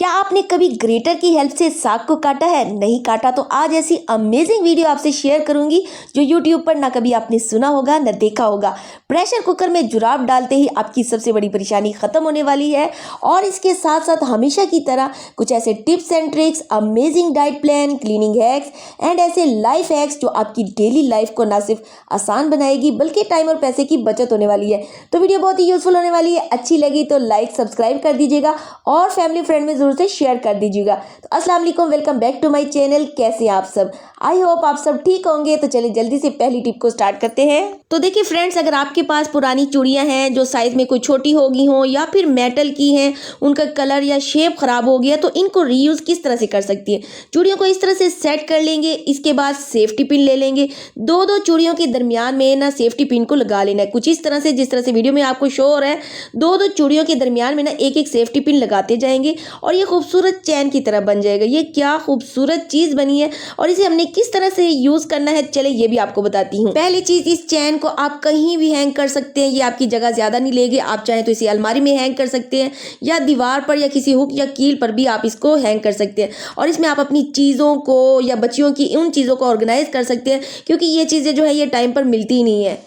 क्या आपने कभी ग्रेटर की हेल्प से साग को काटा है? नहीं काटा तो आज ऐसी अमेजिंग वीडियो आपसे शेयर करूंगी जो यूट्यूब पर ना कभी आपने सुना होगा न देखा होगा। प्रेशर कुकर में जुराब डालते ही आपकी सबसे बड़ी परेशानी खत्म होने वाली है और इसके साथ साथ हमेशा की तरह कुछ ऐसे tips and tricks, amazing diet plan, cleaning hacks and ऐसे लाइफ हैक्स जो आपकी डेली लाइफ को ना सिर्फ आसान बनाएगी बल्कि टाइम और पैसे की बचत होने वाली है। तो वीडियो बहुत ही यूजफुल होने वाली है। अच्छी लगी तो लाइक सब्सक्राइब कर दीजिएगा और फैमिली फ्रेंड में जरूर से शेयर कर दीजिएगा। तो अस्सलाम वालेकुम, welcome back to my channel. कैसे हैं आप सब? आई होप आप सब ठीक होंगे। तो चलिए जल्दी से पहली टिप को स्टार्ट करते हैं। तो देखिए फ्रेंड्स, अगर आपके पास पुरानी चूड़ियां हैं जो साइज में कोई छोटी होगी हो या फिर मेटल की हैं, उनका कलर या शेप खराब हो गया, तो इनको रीयूज किस तरह से कर सकती है। चूड़ियों को इस तरह से सेट कर लेंगे। इसके बाद सेफ्टी पिन ले लेंगे। दो चूड़ियों के दरमियान में ना सेफ्टी पिन को लगा लेना है, कुछ इस तरह से जिस तरह से वीडियो में आपको शो हो रहा है। दो चूड़ियों के दरमियान में ना एक सेफ्टी पिन लगाते जाएंगे और ये खूबसूरत चैन की तरह बन जाएगा। ये क्या खूबसूरत चीज बनी है और इसे हमने किस तरह से यूज करना है, चले ये भी आपको बताती हूँ। पहली चीज, इस चैन को आप कहीं भी हैंग कर सकते हैं। ये आपकी जगह ज्यादा नहीं लेगी। आप चाहें तो इसे अलमारी में हैंग कर सकते हैं या दीवार पर या किसी हुक या कील पर भी आप इसको हैंग कर सकते हैं और इसमें आप अपनी चीजों को या बच्चियों की उन चीजों को ऑर्गेनाइज कर सकते हैं, क्योंकि ये चीजें जो है ये टाइम पर मिलती ही नहीं है।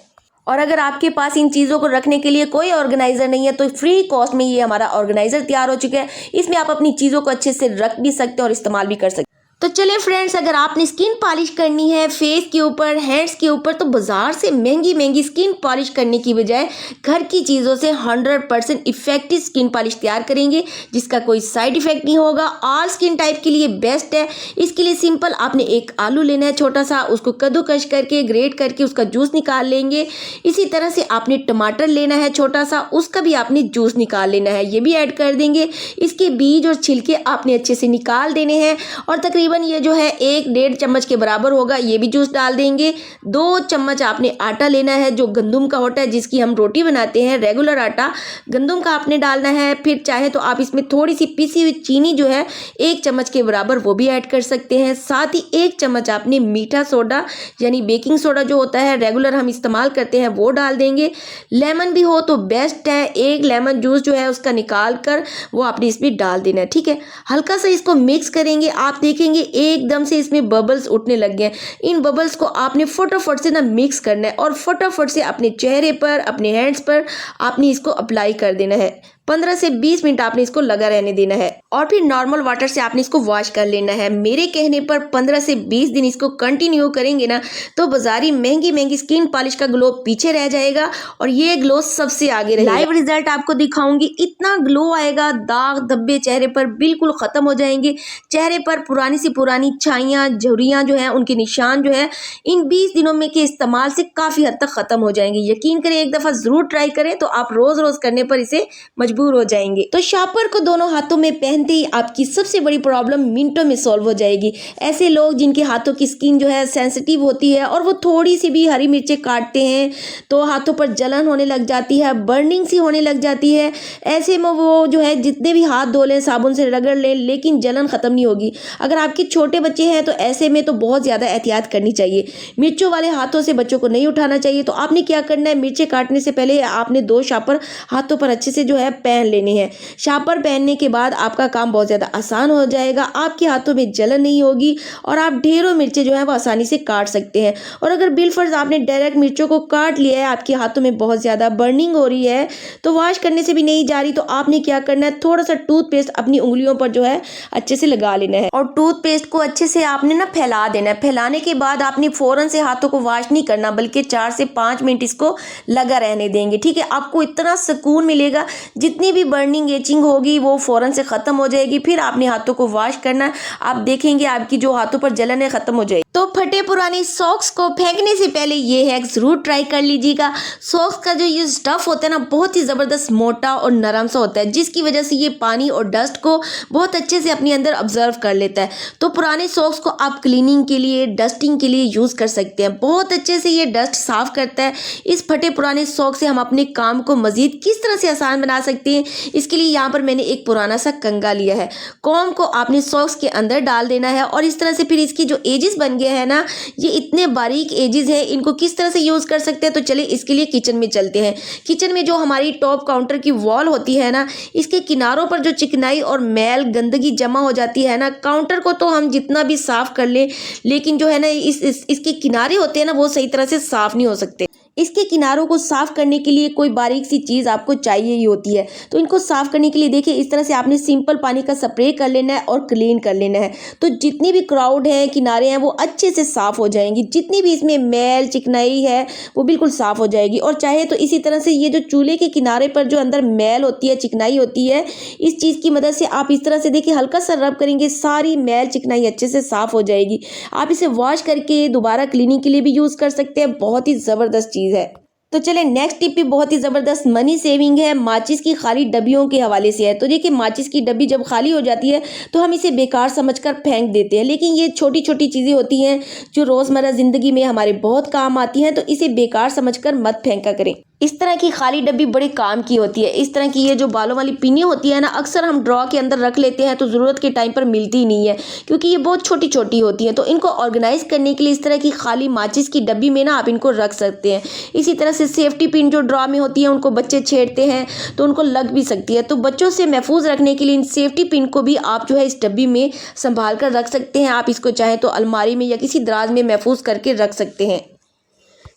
और अगर आपके पास इन चीज़ों को रखने के लिए कोई ऑर्गेनाइजर नहीं है तो फ्री कॉस्ट में ये हमारा ऑर्गेनाइजर तैयार हो चुका है। इसमें आप अपनी चीज़ों को अच्छे से रख भी सकते हैं और इस्तेमाल भी कर सकते हैं। तो चलिए फ्रेंड्स, अगर आपने स्किन पॉलिश करनी है फेस के ऊपर, हैंड्स के ऊपर, तो बाजार से महंगी स्किन पॉलिश करने की बजाय घर की चीज़ों से 100% इफेक्टिव स्किन पॉलिश तैयार करेंगे जिसका कोई साइड इफेक्ट नहीं होगा। ऑल स्किन टाइप के लिए बेस्ट है। इसके लिए सिंपल आपने एक आलू लेना है छोटा सा, उसको कद्दूकस करके ग्रेट करके उसका जूस निकाल लेंगे। इसी तरह से आपने टमाटर लेना है छोटा सा, उसका भी आपने जूस निकाल लेना है, ये भी ऐड कर देंगे। इसके बीज और छिलके आपने अच्छे से निकाल देने हैं और तकरीबन ये जो है 1-1.5 चम्मच के बराबर होगा, ये भी जूस डाल देंगे। 2 चम्मच आपने आटा लेना है जो गंदम का होता है, जिसकी हम रोटी बनाते हैं, रेगुलर आटा गंदम का आपने डालना है। फिर चाहे तो आप इसमें थोड़ी सी पिसी हुई चीनी जो है 1 चम्मच के बराबर वो भी ऐड कर सकते हैं। साथ ही 1 चम्मच आपने मीठा सोडा यानी बेकिंग सोडा जो होता है रेगुलर हम इस्तेमाल करते हैं वो डाल देंगे। लेमन भी हो तो बेस्ट है। 1 लेमन जूस जो है उसका निकाल कर वो आपने इसमें डाल देना है, ठीक है। हल्का सा इसको मिक्स करेंगे। आप देखेंगे एकदम से इसमें बबल्स उठने लग गए। इन बबल्स को आपने फटाफट से ना मिक्स करना है और फटाफट से अपने चेहरे पर, अपने हैंड्स पर आपने इसको अप्लाई कर देना है। 15 से 20 मिनट आपने इसको लगा रहने देना है और फिर नॉर्मल वाटर से आपने इसको वॉश कर लेना है। मेरे कहने पर 15 से 20 दिन इसको कंटिन्यू करेंगे ना तो बाजारी महंगी स्किन पॉलिश का ग्लो पीछे रह जाएगा और ये ग्लो सबसे आगे रहेगा। लाइव रिजल्ट आपको दिखाऊंगी, इतना ग्लो आएगा, दाग धब्बे चेहरे पर बिल्कुल खत्म हो जाएंगे। चेहरे पर पुरानी से पुरानी छाइयाँ, झुर्रियाँ जो है, उनके निशान जो है इन 20 दिनों में के इस्तेमाल से काफी हद तक खत्म हो जाएंगे। यकीन करें, एक दफा जरूर ट्राई करें तो आप रोज करने पर इसे मजबूर हो जाएंगे। तो शापर को दोनों हाथों में पहनते ही आपकी सबसे बड़ी प्रॉब्लम मिनटों में सॉल्व हो जाएगी। ऐसे लोग जिनके हाथों की स्किन जो है सेंसिटिव होती है और वो थोड़ी सी भी हरी मिर्चें काटते हैं तो हाथों पर जलन होने लग जाती है, बर्निंग सी होने लग जाती है। ऐसे में वो जो है जितने भी हाथ धो लें, साबुन से रगड़ लें, लेकिन जलन खत्म नहीं होगी। अगर आपके छोटे बच्चे हैं तो ऐसे में तो बहुत ज्यादा एहतियात करनी चाहिए। मिर्चों वाले हाथों से बच्चों को नहीं उठाना चाहिए। तो आपने क्या करना है, मिर्चें काटने से पहले आपने 2 शापर हाथों पर अच्छे से जो है पहन लेने हैं। शापर पहनने के बाद आपका काम बहुत ज्यादा आसान हो जाएगा। आपके हाथों में जलन नहीं होगी और आप ढेरों मिर्चें जो है वो आसानी से काट सकते हैं। और अगर बिलफर्ज आपने डायरेक्ट मिर्चों को काट लिया है, आपके हाथों में बहुत ज्यादा बर्निंग हो रही है तो वॉश करने से भी नहीं जा रही, तो आपने क्या करना है, थोड़ा सा टूथपेस्ट अपनी उंगलियों पर जो है अच्छे से लगा लेना है और टूथपेस्ट को अच्छे से आपने ना फैला देना है। फैलाने के बाद आपने फौरन से हाथों को वॉश नहीं करना बल्कि 4 से 5 मिनट इसको लगा रहने देंगे, ठीक है। आपको इतना सुकून मिलेगा, जितनी भी बर्निंग एचिंग होगी वो फौरन से खत्म हो जाएगी। फिर आपने हाथों को वॉश करना है, आप देखेंगे आपकी जो हाथों पर जलन है खत्म हो जाएगी। तो फटे पुराने सॉक्स को फेंकने से पहले ये हैक जरूर ट्राई कर लीजिएगा। सॉक्स का जो ये स्टफ होता है ना बहुत ही जबरदस्त मोटा और नरम सा होता है, जिसकी वजह से ये पानी और डस्ट को बहुत अच्छे से अपने अंदर ऑब्जर्व कर लेता है। तो पुराने सॉक्स को आप क्लीनिंग के लिए, डस्टिंग के लिए यूज कर सकते हैं। बहुत अच्छे से ये डस्ट साफ करता है। इस फटे पुराने सॉक्स से हम अपने काम को मजीद किस तरह से आसान बना सकते सकते हैं। इसके लिए यहाँ पर मैंने एक पुराना सा कंघा लिया है। कॉम को आपने सॉक्स के अंदर डाल देना है और इस तरह से फिर इसकी जो एजेस बन गए हैं ना, ये इतने बारीक एजेस है, इनको किस तरह से यूज़ कर सकते हैं। तो चलिए इसके लिए किचन में चलते हैं। किचन में जो हमारी टॉप काउंटर की वॉल होती है ना, इसके किनारों पर जो चिकनाई और मैल गंदगी जमा हो जाती है ना, काउंटर को तो हम जितना भी साफ कर ले, लेकिन जो है ना इसके किनारे होते हैं ना, वो सही तरह से साफ नहीं हो सकते। इसके किनारों को साफ करने के लिए कोई बारीक सी चीज़ आपको चाहिए ही होती है। तो इनको साफ करने के लिए देखिए इस तरह से आपने सिंपल पानी का स्प्रे कर लेना है और क्लीन कर लेना है। तो जितनी भी क्राउड है, किनारे हैं, वो अच्छे से साफ़ हो जाएंगी। जितनी भी इसमें मैल चिकनाई है वो बिल्कुल साफ़ हो जाएगी। और चाहे तो इसी तरह से ये जो चूल्हे के किनारे पर जो अंदर मैल होती है, चिकनाई होती है, इस चीज़ की मदद से आप इस तरह से देखिए हल्का सा रब करेंगे, सारी मैल चिकनाई अच्छे से साफ़ हो जाएगी। आप इसे वॉश करके दोबारा क्लीनिंग के लिए भी यूज़ कर सकते हैं। बहुत ही ज़बरदस्त चीज़ है। तो चले नेक्स्ट टिप भी बहुत ही ज़बरदस्त मनी सेविंग है, माचिस की खाली डब्बियों के हवाले से है। तो देखिए माचिस की डब्बी जब खाली हो जाती है तो हम इसे बेकार समझकर फेंक देते हैं, लेकिन ये छोटी छोटी चीज़ें होती हैं जो रोज़मर्रा ज़िंदगी में हमारे बहुत काम आती हैं। तो इसे बेकार समझकर मत फेंका करें। इस तरह की खाली डब्बी बड़े काम की होती है। इस तरह की ये जो बालों वाली पिन्नी होती है ना, अक्सर हम ड्रॉ के अंदर रख लेते हैं तो ज़रूरत के टाइम पर मिलती ही नहीं है, क्योंकि ये बहुत छोटी छोटी होती हैं। तो इनको ऑर्गेनाइज करने के लिए इस तरह की खाली माचिस की डब्बी में ना आप इनको रख सकते हैं। इसी तरह से सेफ्टी पिन जो ड्रॉ में होती है, उनको बच्चे छेड़ते हैं तो उनको लग भी सकती है। तो बच्चों से महफूज रखने के लिए इन सेफ्टी पिन को भी आप जो है इस डब्बी में संभाल कर रख सकते हैं। आप इसको चाहें तो अलमारी में या किसी दराज में महफूज करके रख सकते हैं।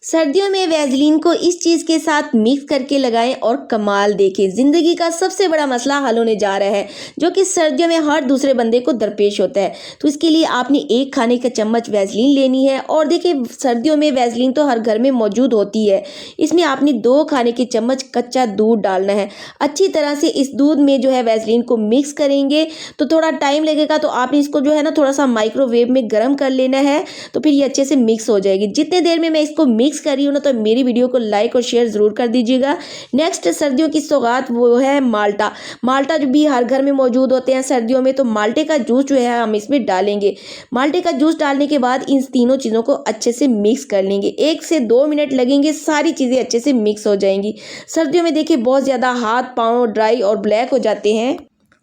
सर्दियों में वैसलीन को इस चीज़ के साथ मिक्स करके लगाएं और कमाल देखें। ज़िंदगी का सबसे बड़ा मसला हल होने जा रहा है, जो कि सर्दियों में हर दूसरे बंदे को दरपेश होता है। तो इसके लिए आपने 1 खाने का चम्मच वैसलीन लेनी है। और देखिए सर्दियों में वैसलीन तो हर घर में मौजूद होती है। इसमें आपने 2 खाने के चम्मच कच्चा दूध डालना है। अच्छी तरह से इस दूध में जो है वैसलीन को मिक्स करेंगे। तो थोड़ा टाइम लगेगा, तो आपने इसको जो है ना थोड़ा सा माइक्रोवेव में गर्म कर लेना है, तो फिर ये अच्छे से मिक्स हो जाएगी। जितने देर में मैं इसको मिक्स कर रही हूँ ना, तो मेरी वीडियो को लाइक और शेयर जरूर कर दीजिएगा। नेक्स्ट सर्दियों की सौगात वो है माल्टा। माल्टा जो भी हर घर में मौजूद होते हैं सर्दियों में, तो माल्टे का जूस जो है हम इसमें डालेंगे। माल्टे का जूस डालने के बाद इन तीनों चीज़ों को अच्छे से मिक्स कर लेंगे। 1 से 2 मिनट लगेंगे, सारी चीज़ें अच्छे से मिक्स हो जाएंगी। सर्दियों में देखिए बहुत ज़्यादा हाथ पाँव ड्राई और ब्लैक हो जाते हैं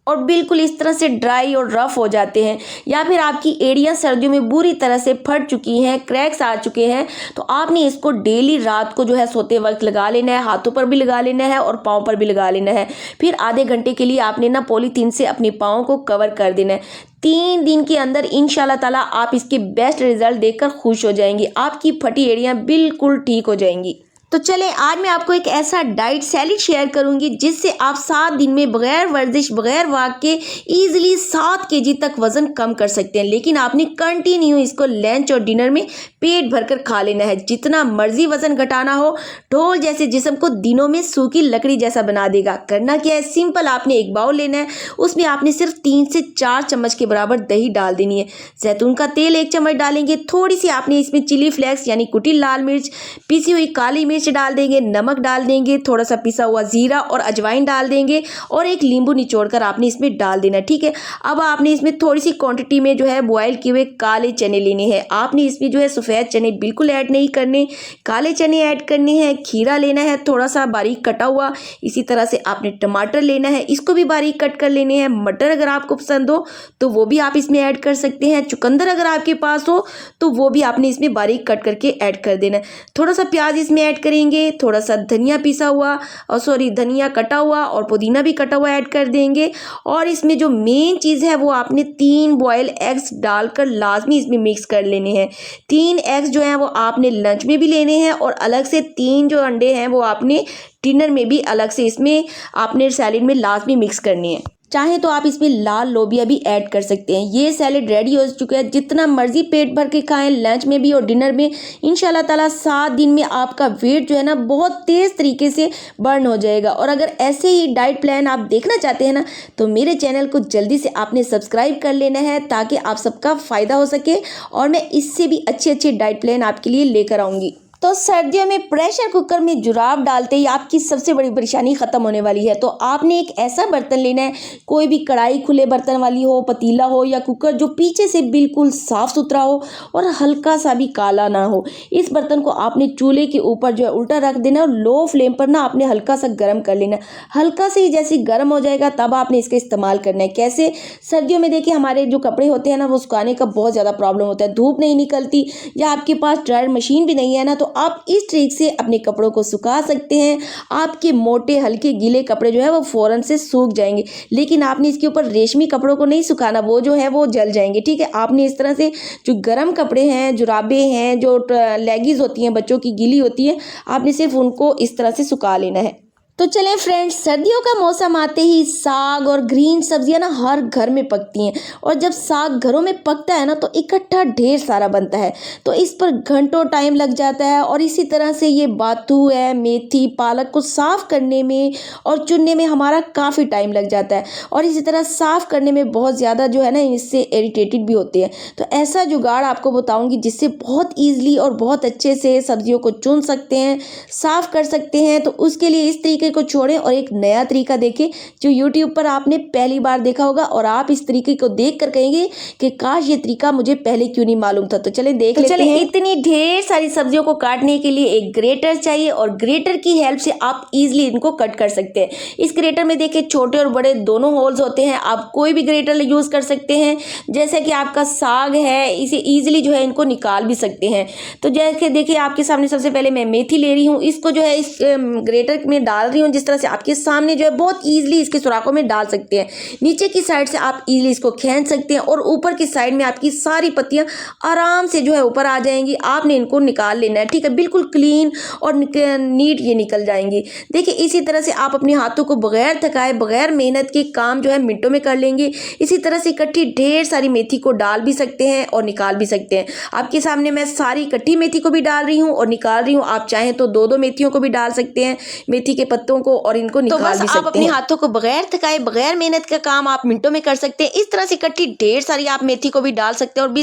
और बिल्कुल इस तरह से ड्राई और रफ हो जाते हैं, या फिर आपकी एड़ियाँ सर्दियों में बुरी तरह से फट चुकी हैं, क्रैक्स आ चुके हैं, तो आपने इसको डेली रात को जो है सोते वक्त लगा लेना है। हाथों पर भी लगा लेना है और पाँव पर भी लगा लेना है। फिर आधे घंटे के लिए आपने ना पॉलीथीन से अपने पाँव को कवर कर देना है। 3 दिन के अंदर इंशाल्लाह ताला आप इसके बेस्ट रिजल्ट देखकर खुश हो जाएंगी। आपकी फटी एड़ियाँ बिल्कुल ठीक हो जाएंगी। तो चले आज मैं आपको एक ऐसा डाइट सैलेड शेयर करूंगी जिससे आप 7 दिन में बगैर वर्जिश बगैर वॉक के ईजिली 7 kg तक वजन कम कर सकते हैं। लेकिन आपने कंटिन्यू इसको लंच और डिनर में पेट भरकर खा लेना है। जितना मर्जी वजन घटाना हो, ढोल जैसे जिस्म को दिनों में सूखी लकड़ी जैसा बना देगा। करना क्या है, सिंपल आपने एक बाउल लेना है, उसमें आपने सिर्फ 3 से 4 चम्मच के बराबर दही डाल देनी है। जैतून का तेल 1 चम्मच डालेंगे। थोड़ी सी आपने इसमें चिली फ्लेक्स यानी कुटी लाल मिर्च, पिसी हुई काली मिर्च डाल देंगे, नमक डाल देंगे, थोड़ा सा पिसा हुआ जीरा और अजवाइन डाल देंगे और एक नींबू निचोड़कर आपने इसमें डाल देना। ठीक है, अब आपने इसमें थोड़ी सी क्वांटिटी में जो है बॉयल किए हुए काले चने लेने हैं। आपने इसमें जो है सफ़ेद चने बिल्कुल ऐड नहीं करने, काले चने ऐड करने हैं। खीरा लेना है थोड़ा सा बारीक कटा हुआ। इसी तरह से आपने टमाटर लेना है, इसको भी बारीक कट कर लेने हैं। मटर अगर आपको पसंद हो तो वो भी आप इसमें ऐड कर सकते हैं। चुकंदर अगर आपके पास हो तो वो भी आपने इसमें बारीक कट करके ऐड कर देना है। थोड़ा सा प्याज इसमें ऐड करेंगे, थोड़ा सा धनिया पिसा हुआ और धनिया कटा हुआ और पुदीना भी कटा हुआ ऐड कर देंगे। और इसमें जो मेन चीज़ है वो आपने 3 बॉयल एग्स डालकर लाजमी इसमें मिक्स कर लेने हैं। 3 एग्स जो हैं वो आपने लंच में भी लेने हैं और अलग से 3 जो अंडे हैं वो आपने डिनर में भी अलग से इसमें आपने सैलेड में लाजमी मिक्स करनी है। चाहे तो आप इसमें लाल लोबिया भी ऐड कर सकते हैं। ये सैलेड रेडी हो चुका है। जितना मर्जी पेट भर के खाएं, लंच में भी और डिनर में। इंशाल्लाह ताला 7 दिन में आपका वेट जो है ना बहुत तेज़ तरीके से बर्न हो जाएगा। और अगर ऐसे ही डाइट प्लान आप देखना चाहते हैं ना, तो मेरे चैनल को जल्दी से आपने सब्सक्राइब कर लेना है ताकि आप सबका फ़ायदा हो सके और मैं इससे भी अच्छे अच्छे डाइट प्लान आपके लिए लेकर आऊँगी। तो सर्दियों में प्रेशर कुकर में जुराब डालते ही आपकी सबसे बड़ी परेशानी ख़त्म होने वाली है। तो आपने एक ऐसा बर्तन लेना है, कोई भी कढ़ाई खुले बर्तन वाली हो, पतीला हो या कुकर, जो पीछे से बिल्कुल साफ़ सुथरा हो और हल्का सा भी काला ना हो। इस बर्तन को आपने चूल्हे के ऊपर जो है उल्टा रख देना और लो फ्लेम पर ना आपने हल्का सा गर्म कर लेना। हल्का से ही जैसे गर्म हो जाएगा तब आपने इसका इस्तेमाल करना है। कैसे? सर्दियों में देखिए हमारे जो कपड़े होते हैं ना, वो सुखाने का बहुत ज़्यादा प्रॉब्लम होता है, धूप नहीं निकलती या आपके पास ड्रायर मशीन भी नहीं है ना, तो आप इस ट्रिक से अपने कपड़ों को सुखा सकते हैं। आपके मोटे हल्के गीले कपड़े जो है वो फ़ौरन से सूख जाएंगे। लेकिन आपने इसके ऊपर रेशमी कपड़ों को नहीं सुखाना, वो जो है वो जल जाएंगे। ठीक है, आपने इस तरह से जो गर्म कपड़े हैं, जुराबे हैं, जो लेगीज होती हैं बच्चों की गीली होती है, आपने सिर्फ उनको इस तरह से सुखा लेना है। तो चलें फ्रेंड्स, सर्दियों का मौसम आते ही साग और ग्रीन सब्जियां ना हर घर में पकती हैं, और जब साग घरों में पकता है ना तो इकट्ठा ढेर सारा बनता है, तो इस पर घंटों टाइम लग जाता है। और इसी तरह से ये बाथू है, मेथी, पालक को साफ़ करने में और चुनने में हमारा काफ़ी टाइम लग जाता है, और इसी तरह साफ़ करने में बहुत ज़्यादा जो है ना इससे इरिटेटेड भी होते हैं। तो ऐसा जुगाड़ आपको बताऊँगी जिससे बहुत ईजिली और बहुत अच्छे से सब्जियों को चुन सकते हैं, साफ़ कर सकते हैं। तो उसके लिए इस तरीके को छोड़ें और एक नया तरीका देखें जो YouTube पर आपने पहली बार देखा होगा, और आप इस तरीके को देख कर कहेंगे कि काश ये तरीका मुझे पहले क्यों नहीं मालूम था। तो चलें देख लेते हैं। इतनी ढेर सारी सब्जियों को काटने के लिए एक ग्रेटर चाहिए, और ग्रेटर की हेल्प से आप इजीली इनको कट कर सकते हैं। इस ग्रेटर में देखिए छोटे और बड़े दोनों होल्स होते हैं, आप कोई भी ग्रेटर यूज़ कर सकते हैं। जैसे कि आपका साग है, इसे ईजिली जो है इनको निकाल भी सकते हैं। तो जैसे देखिए आपके सामने सबसे पहले मैं मेथी ले रही हूँ, इसको जो है इस ग्रेटर में डाल रही हूँ। जिस तरह से आपके सामने जो है बहुत ईजिली इसके सुराखों में डाल सकते हैं। नीचे की साइड से आप ईजिली इसको खींच सकते हैं, और ऊपर की साइड में आपकी सारी पत्तियां आराम से जो है ऊपर आ जाएंगी। आपने इनको निकाल लेना है। ठीक है, बिल्कुल क्लीन और नीट ये निकल जाएंगी। देखिए इसी तरह से आप अपने हाथों को बगैर थकाए, बगैर मेहनत के काम जो है मिनटों में कर लेंगे। इसी तरह से इकट्ठी ढेर सारी मेथी को डाल भी सकते हैं और निकाल भी सकते हैं। आपके सामने मैं सारी इकट्ठी मेथी को भी डाल रही हूँ और निकाल रही हूँ। आप चाहें तो दो दो मेथियों को भी डाल सकते हैं, मेथी के पत्तों को, और इनको निकाल भी सकते हैं। आप अपने हाथों को बगैर थकाए, बगैर मेहनत का काम आप मिनटों में कर सकते हैं। इस तरह से इकट्ठी ढेर सारी आप मेथी को भी डाल सकते हैं, और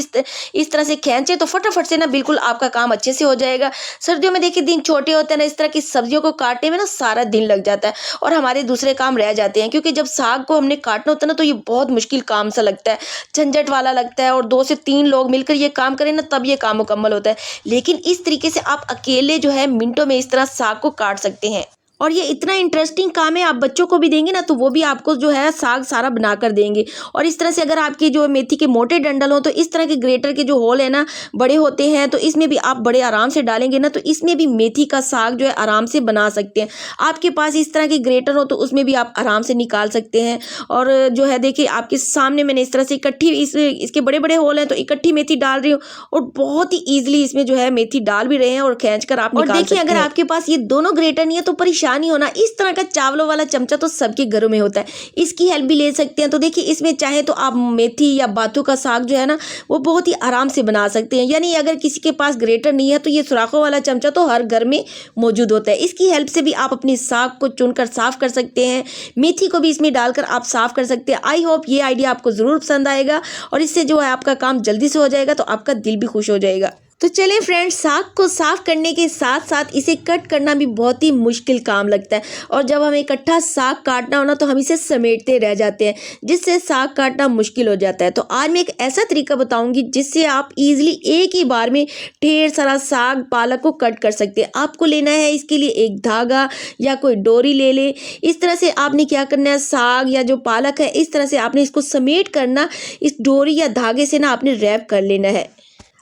इस तरह से खींचे तो फटाफट से ना बिल्कुल आपका काम अच्छे से हो जाएगा। सर्दियों में देखिए दिन छोटे होते हैं ना, इस तरह की सब्जियों को काटने में ना सारा दिन लग जाता है और हमारे दूसरे काम रह जाते हैं, क्योंकि जब साग को हमने काटना होता है ना तो ये बहुत मुश्किल काम सा लगता है, झंझट वाला लगता है, और 2 से 3 लोग मिलकर ये काम करें ना तब ये काम मुकम्मल होता है। लेकिन इस तरीके से आप अकेले जो है मिनटों में इस तरह साग को काट सकते हैं, और ये इतना इंटरेस्टिंग काम है, आप बच्चों को भी देंगे ना तो वो भी आपको जो है साग सारा बना कर देंगे। और इस तरह से अगर आपकी जो मेथी के मोटे डंडल हो तो इस तरह के ग्रेटर के जो होल है ना बड़े होते हैं, तो इसमें भी आप बड़े आराम से डालेंगे ना तो इसमें भी मेथी का साग जो है आराम से बना सकते हैं। आपके पास इस तरह के ग्रेटर हो तो उसमें भी आप आराम से निकाल सकते हैं। और जो है देखिए आपके सामने मैंने इस तरह से इकट्ठी इसके बड़े बड़े होल हैं तो इकट्ठी मेथी डाल रही हूँ, और बहुत ही ईजिली इसमें जो है मेथी डाल भी रहे हैं और खींच कर आप निकाल सकते हैं। अगर आपके पास ये दोनों ग्रेटर नहीं है तो परेशान नहीं होना, इस तरह का चावलों वाला चमचा तो सबके घरों में होता है, इसकी हेल्प भी ले सकते हैं। तो देखिए इसमें चाहे तो आप मेथी या बाथू का साग जो है ना वो बहुत ही आराम से बना सकते हैं। यानी अगर किसी के पास ग्रेटर नहीं है तो ये सुराखों वाला चमचा तो हर घर में मौजूद होता है, इसकी हेल्प से भी आप अपने साग को चुनकर साफ कर सकते हैं। मेथी को भी इसमें डालकर आप साफ कर सकते हैं। आई होप ये आइडिया आपको ज़रूर पसंद आएगा, और इससे जो है आपका काम जल्दी से हो जाएगा, तो आपका दिल भी खुश हो जाएगा। तो चलिए फ्रेंड्स, साग को साफ करने के साथ साथ इसे कट करना भी बहुत ही मुश्किल काम लगता है, और जब हमें इकट्ठा साग काटना हो ना तो हम इसे समेटते रह जाते हैं, जिससे साग काटना मुश्किल हो जाता है। तो आज मैं एक ऐसा तरीका बताऊंगी जिससे आप इजीली एक ही बार में ढेर सारा साग पालक को कट कर सकते हैं। आपको लेना है इसके लिए एक धागा या कोई डोरी ले ले। इस तरह से आपने क्या करना है, साग या जो पालक है इस तरह से आपने इसको समेट करना, इस डोरी या धागे से ना आपने रैप कर लेना है।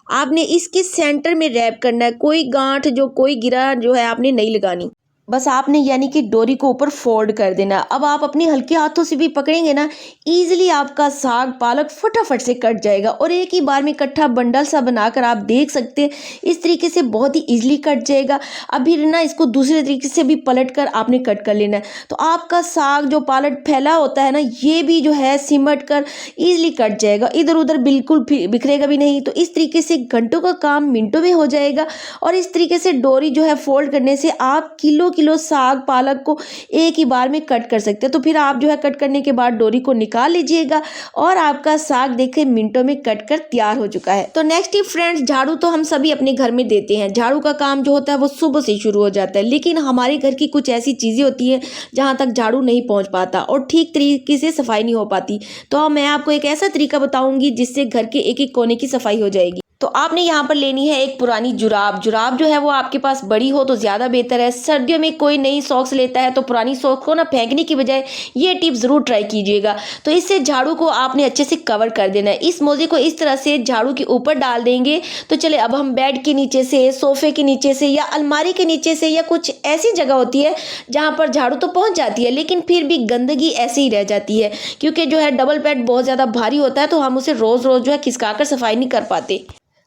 आपने इसके सेंटर में रैप करना है, कोई गांठ जो कोई गिरा जो है आपने नहीं लगानी, बस आपने यानी कि डोरी को ऊपर फोल्ड कर देना। अब आप अपने हल्के हाथों से भी पकड़ेंगे ना, इजीली आपका साग पालक फटाफट से कट जाएगा, और एक ही बार में इकट्ठा बंडल सा बनाकर आप देख सकते हैं इस तरीके से बहुत ही इजीली कट जाएगा। अभी ना इसको दूसरे तरीके से भी पलट कर आपने कट कर लेना है, तो आपका साग जो पालक फैला होता है ना ये भी जो है सिमट कर इजीली कट जाएगा, इधर उधर बिल्कुल बिखरेगा भी नहीं। तो इस तरीके से घंटों का काम मिनटों में हो जाएगा, और इस तरीके से डोरी जो है फोल्ड करने से आप किलो किलो साग पालक को एक ही बार में कट कर सकते हैं। तो फिर आप जो है कट करने के बाद डोरी को निकाल लीजिएगा और आपका साग देखे मिनटों में कट कर तैयार हो चुका है। तो नेक्स्ट टिप फ्रेंड्स, झाड़ू तो हम सभी अपने घर में देते हैं। झाड़ू का काम जो होता है वो सुबह से शुरू हो जाता है, लेकिन हमारे घर की कुछ ऐसी चीज़ें होती हैं जहाँ तक झाड़ू नहीं पहुँच पाता और ठीक तरीके से सफाई नहीं हो पाती। तो मैं आपको एक ऐसा तरीका बताऊंगी जिससे घर के एक एक कोने की सफाई हो जाएगी। तो आपने यहाँ पर लेनी है एक पुरानी जुराब। जुराब जो है वो आपके पास बड़ी हो तो ज़्यादा बेहतर है। सर्दियों में कोई नई सॉक्स लेता है तो पुरानी सॉक्स को ना फेंकने की बजाय ये टिप ज़रूर ट्राई कीजिएगा। तो इससे झाड़ू को आपने अच्छे से कवर कर देना है। इस मोजे को इस तरह से झाड़ू के ऊपर डाल देंगे। तो चले अब हम बेड के नीचे से, सोफे के नीचे से या अलमारी के नीचे से या कुछ ऐसी जगह होती है जहाँ पर झाड़ू तो पहुँच जाती है लेकिन फिर भी गंदगी ऐसे ही रह जाती है, क्योंकि जो है डबल बेड बहुत ज़्यादा भारी होता है तो हम उसे रोज़ रोज़ जो है खिसका कर सफाई नहीं कर पाते।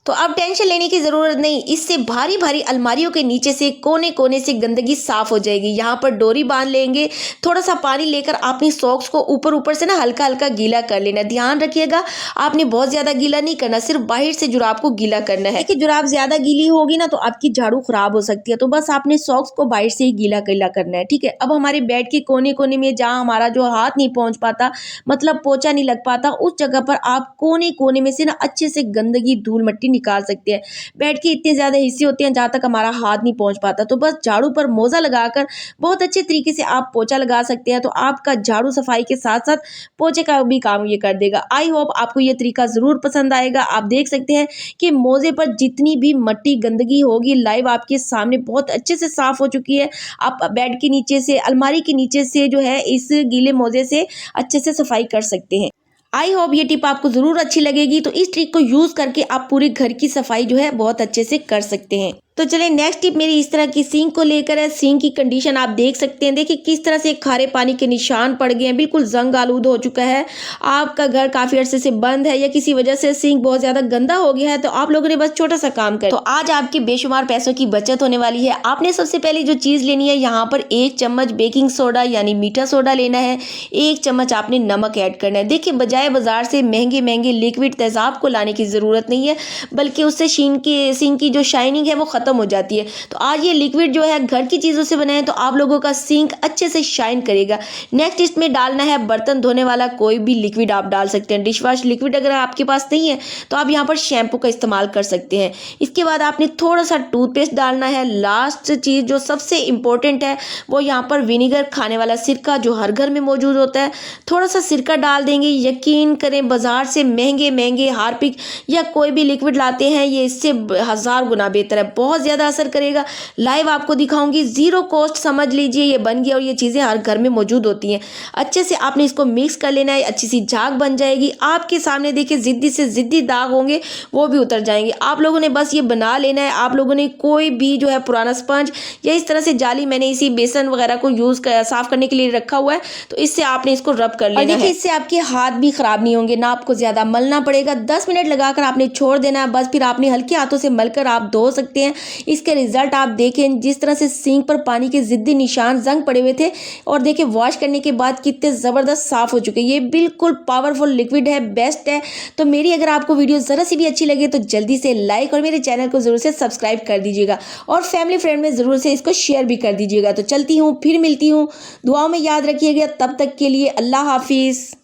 तो अब टेंशन लेने की ज़रूरत नहीं, इससे भारी भारी अलमारियों के नीचे से कोने कोने से गंदगी साफ़ हो जाएगी। यहाँ पर डोरी बांध लेंगे, थोड़ा सा पानी लेकर अपनी सॉक्स को ऊपर ऊपर से ना हल्का हल्का गीला कर लेना। ध्यान रखिएगा आपने बहुत ज़्यादा गीला नहीं करना, सिर्फ बाहर से जुराब को गीला करना है। देखिए जुराब ज़्यादा गीली होगी ना तो आपकी झाड़ू खराब हो सकती है, तो बस आपने सॉक्स को बाहर से ही गीला गीला करना है। ठीक है, अब हमारे बेड के कोने कोने में जहाँ हमारा जो हाथ नहीं पहुँच पाता, मतलब पोछा नहीं लग पाता, उस जगह पर आप कोने कोने में से ना अच्छे से गंदगी धूल मिट्टी निकाल सकते हैं। बेड के इतने ज्यादा हिस्से होते हैं जहां तक हमारा हाथ नहीं पहुंच पाता, तो बस झाड़ू पर मोजा लगाकर बहुत अच्छे तरीके से आप पोछा लगा सकते हैं। तो आपका झाड़ू सफाई के साथ साथ पोछे का भी काम ये कर देगा। आई होप आपको ये तरीका जरूर पसंद आएगा। आप देख सकते हैं कि मोजे पर जितनी भी मिट्टी गंदगी होगी लाइव आपके सामने बहुत अच्छे से साफ हो चुकी है। आप बेड के नीचे से, अलमारी के नीचे से जो है इस गीले मोजे से अच्छे से सफाई कर सकते हैं। आई होप ये टिप आपको ज़रूर अच्छी लगेगी। तो इस ट्रिक को यूज़ करके आप पूरे घर की सफाई जो है बहुत अच्छे से कर सकते हैं। तो चलिए नेक्स्ट टिप मेरी इस तरह की सिंक को लेकर है। सिंक की कंडीशन आप देख सकते हैं, देखिए किस तरह से खारे पानी के निशान पड़ गए हैं, बिल्कुल जंग आलूद हो चुका है। आपका घर काफ़ी अरसे से बंद है या किसी वजह से सिंक बहुत ज़्यादा गंदा हो गया है, तो आप लोगों ने बस छोटा सा काम कर, तो आज आपके बेशुमार पैसों की बचत होने वाली है। आपने सबसे पहले जो चीज़ लेनी है, यहाँ पर 1 चम्मच बेकिंग सोडा यानी मीठा सोडा लेना है, 1 चम्मच आपने नमक ऐड करना है। देखिए बजाय बाजार से महंगे महंगे लिक्विड तेजाब को लाने की ज़रूरत नहीं है, बल्कि उससे सिंक की जो शाइनिंग है वो खत्म हो जाती है। तो आज ये लिक्विड जो है घर की चीज़ों से बना है, तो आप लोगों का सिंक अच्छे से शाइन करेगा। नेक्स्ट इसमें डालना है बर्तन धोने वाला कोई भी लिक्विड आप डाल सकते हैं। डिश वॉश लिक्विड अगर आपके पास नहीं है तो आप यहाँ पर शैम्पू का इस्तेमाल कर सकते हैं। इसके बाद आपने थोड़ा सा टूथपेस्ट डालना है। लास्ट चीज़ जो सबसे इंपॉर्टेंट है वो यहाँ पर विनीगर, खाने वाला सिरका जो हर घर में मौजूद होता है, थोड़ा सा सिरका डाल देंगे। यकीन करें बाजार से महंगे महंगे हार्पिक या कोई भी लिक्विड लाते हैं, ये इससे 1000 गुना बेहतर है, बहुत ज़्यादा असर करेगा। लाइव आपको दिखाऊंगी, जीरो कॉस्ट समझ लीजिए ये बन गया और ये चीज़ें हर घर में मौजूद होती हैं। अच्छे से आपने इसको मिक्स कर लेना है, अच्छी सी झाग बन जाएगी आपके सामने। देखिए जिद्दी से जिद्दी दाग होंगे वो भी उतर जाएंगे। आप लोगों ने बस ये बना लेना है। आप लोगों ने कोई भी जो है पुराना स्पंज या इस तरह से जाली, मैंने इसी बेसन वगैरह को साफ करने के लिए रखा हुआ है, तो इससे आपने इसको रब कर लेना है। देखिए इससे आपके हाथ भी खराब नहीं होंगे, ना आपको ज्यादा मलना पड़ेगा। 10 मिनट लगाकर आपने छोड़ देना है, बस फिर आपने हल्के हाथों से मलकर आप धो सकते हैं। इसके रिजल्ट आप देखें, जिस तरह से सिंक पर पानी के जिद्दी निशान जंग पड़े हुए थे और देखिए वॉश करने के बाद कितने ज़बरदस्त साफ हो चुके हैं। ये बिल्कुल पावरफुल लिक्विड है, बेस्ट है। तो मेरी अगर आपको वीडियो ज़रा सी भी अच्छी लगे तो जल्दी से लाइक और मेरे चैनल को ज़रूर से सब्सक्राइब कर दीजिएगा और फैमिली फ्रेंड में ज़रूर से इसको शेयर भी कर दीजिएगा। तो चलती हूँ, फिर मिलती हूँ, दुआओं में याद रखिएगा। तब तक के लिए अल्लाह हाफिज़।